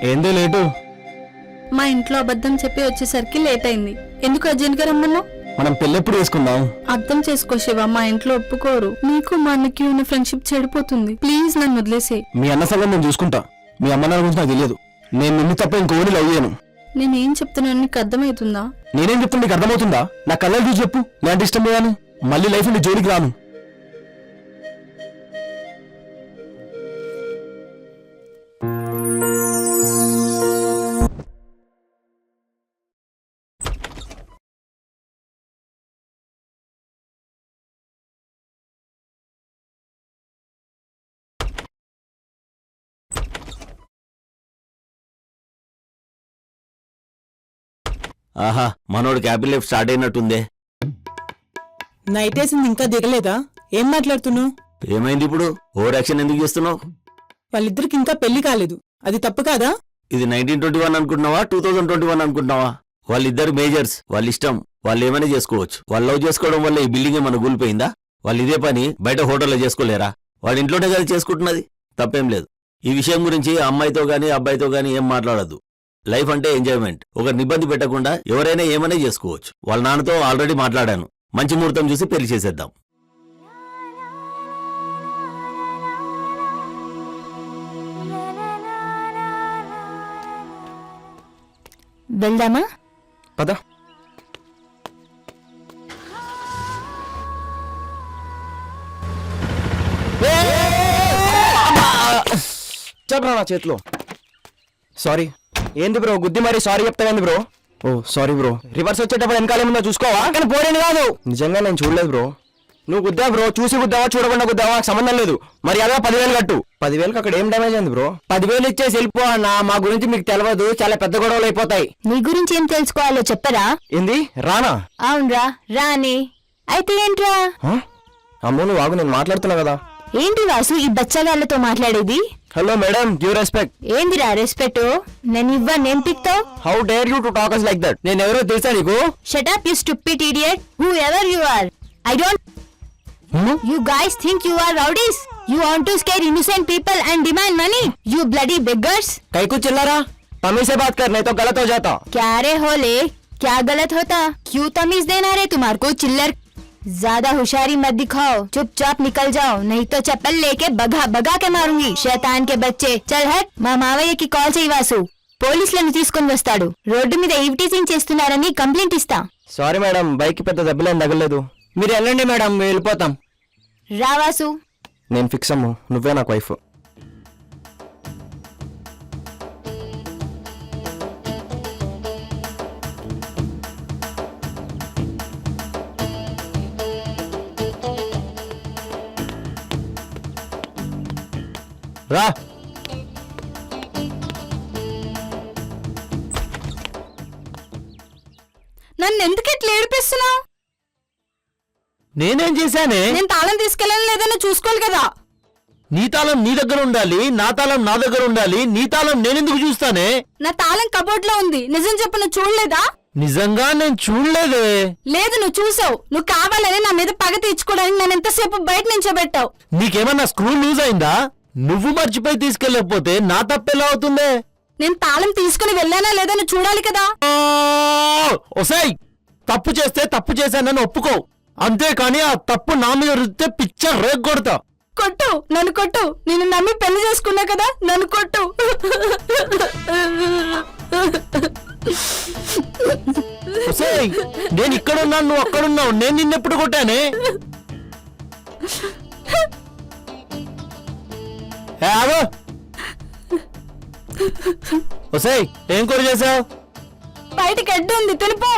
ఏందో లేటు? మా ఇంట్లో అబద్ధం చెప్పి వచ్చేసరికి లేట్ అయింది. ఎందుకు అర్జెంట్ గా రమ్మన్నావు? మనం పెళ్ళెప్పుడు వేసుకుందాం? అర్థం చేసుకో శివ, మా ఇంట్లో ఒప్పుకోరు. నీకు మా అన్నకి ఉన్న ఫ్రెండ్షిప్ చెడిపోతుంది. ప్లీజ్ నన్ను వదిలేసే. మీ అన్న సంగతి నేను చూసుకుంటా. మీ అమ్మ నాన్న గురించి నాకు తెలియదు. నేను నిన్ను తప్ప ఇంకోని లవ్ చేయను. నేనేం చెప్తున్నాను నీకు అర్థమవుతుందా? నేనేం చెప్తాను నీకు అర్థమవుతుందా? నా కళ్ళని చూసి చెప్పు. నేను ఇష్టం పోయాను, మళ్ళీ లైఫ్ నీ జోలికి రాను. ఆహా, మనోడు క్యాబిన్ లైఫ్ స్టార్ట్ అయినట్టుందే. నైట్ వేసింది ఇంకా దిగలేదా? ఏం మాట్లాడుతున్నావు? ఏమైంది ఇప్పుడు? ఓవర్ యాక్షన్ ఎందుకు చేస్తున్నావు? వాళ్ళిద్దరికి ఇంకా పెళ్లి కాలేదు, అది తప్పు కాదా? ఇది 1921 అనుకుంటున్నావా, 2021 అనుకుంటున్నావా? వాళ్ళిద్దరు మేజర్స్, వాళ్ళ ఇష్టం, వాళ్ళు ఏమైనా చేసుకోవచ్చు. వాళ్ళు లవ్ చేసుకోవడం వల్ల ఈ బిల్డింగ్ ఏమైనా కూలిపోయిందా? వాళ్ళు ఇదే పని బయట హోటల్లో చేసుకోలేరా? వాళ్ళ ఇంట్లోనే కదా చేసుకుంటున్నది, తప్పేం లేదు. ఈ విషయం గురించి అమ్మాయితో గానీ అబ్బాయితో గానీ ఏం మాట్లాడద్దు. లైఫ్ అంటే ఎంజాయ్మెంట్. ఒకరిని ఇబ్బంది పెట్టకుండా ఎవరైనా ఏమైనా చేసుకోవచ్చు. వాళ్ళ నాన్నతో ఆల్రెడీ మాట్లాడాను. మంచి ముహూర్తం చూసి పెళ్లి చేసేద్దాం. వెళ్దామా? పద. చెప్పరా నా చేతిలో. సారీ. ఏంది బ్రో గుద్ది మరి సారీ చెప్తావేంది బ్రో? ఓ సారీ బ్రో. రివర్స్ వచ్చేటప్పుడు వెనకాలేముందో చూసుకోవా? కానీ పోరేని కాదు. నిజంగా నేను చూడలేదు బ్రో. నువ్వు గుద్దా బ్రో, చూసి గుద్దావా చూడకుండా గుద్దావా నాకు సంబంధం లేదు. మరి అదే 10,000 కట్టు. 10,000కి అక్కడ ఏం డ్యామేజ్ అయింది బ్రో? 10,000 ఇచ్చేసి వెళ్ళిపో అన్న. మా గురించి మీకు తెలియదు, చాలా పెద్ద గొడవలు అయిపోతాయి. నీ గురించి ఏం తెలుసుకోవాలో చెప్పరా? ఏంది రానా? అవునరా, రాని. అయితే ఏంట్రా? అమ్మో నువ్వు ఆగు, నేను మాట్లాడుతున్నా కదా. ఏంటి వాసు ఈ బచ్చగాళ్ళతో మాట్లాడేది? Hello madam, give respect. ఏందిరా రెస్పెక్ట్? నేను ఇవ్వనేం పిక్తావు? How dare you to talk us like that? నేను ఎవరో తెలుసా నీకు? Shut up you stupid idiot, whoever you are. I don't. You guys think you are rowdies? You want to scare innocent people and demand money? You bloody beggars. कहीं कुछ चिल्ला रहा? तमीज से बात कर, नहीं तो गलत हो जाता. क्या रे होले, क्या गलत होता? क्यों तमीज देना रे तुम्हारे को चिल्लर? ज्यादा होशियारी मत दिखाओ, चुपचाप निकल जाओ, नहीं तो चप्पल लेके बगा बगा के मारूंगी. शैतान के बच्चे, चल हट. మా మావయ్యకి కాల్ చేయి వాసు, పోలీసులను తీసుకొని వస్తాడు. రోడ్డు మీద ఈవ్టీజింగ్ చేస్తున్నారని కంప్లైంట్ ఇస్తా. సారీ మేడం, బైక్ పెద్ద దెబ్బలేం తగలేదు. మీరు వెళ్ళండి మేడం, మేము వెళ్ళిపోతాం. రా వాసు. నేను ఫిక్స్ అమ్ము, నువ్వే నాకు వైఫ్. రా. నన్ను ఎందుకు ఇట్లా ఏడిపిస్తున్నావు? నేనేం చేశానే? నేను తాళం తీసుకెళ్ళాను లేదని చూసుకోవాలి కదా. నీ తాళం నీ దగ్గర ఉండాలి, నా తాళం నా దగ్గర ఉండాలి. నీ తాళం నేనెందుకు చూస్తానే? నా తాళం కబోర్డ్ లో ఉంది. నిజం చెప్పు, నువ్వు చూడలేదా? నిజంగా నేను చూడలేదే. లేదు నువ్వు చూసావు. నువ్వు కావాలని నా మీద పగ తీర్చుకోవడానికి నన్ను ఎంతసేపు బయట నించోబెట్టావు. నీకేమన్నా స్క్రూ లూజ్ అయిందా? నువ్వు మర్చిపోయి తీసుకెళ్ళకపోతే నా తప్పెలా అవుతుందే? నేను తాళం తీసుకుని వెళ్ళానా లేదా నువ్వు చూడాలి కదా. ఒసేయ్, తప్పు చేస్తే తప్పు చేశానని ఒప్పుకో, అంతేకాని ఆ తప్పు నా మీద రుద్దితే పిచ్చ రేగ్ కొడతా. కొట్టు, నన్ను కొట్టు. నేను నమ్మి పెళ్లి చేసుకున్నా కదా, నన్ను కొట్టు. ఒసేయ్, నేను ఇక్కడున్నాను, నువ్వు అక్కడున్నావు. నేను నిన్నెప్పుడు కొట్టానే? ఆగో. ఒసేయ్, ఏం కూర చేసావు? బయటికి అడ్డు ఉంది, తినిపో.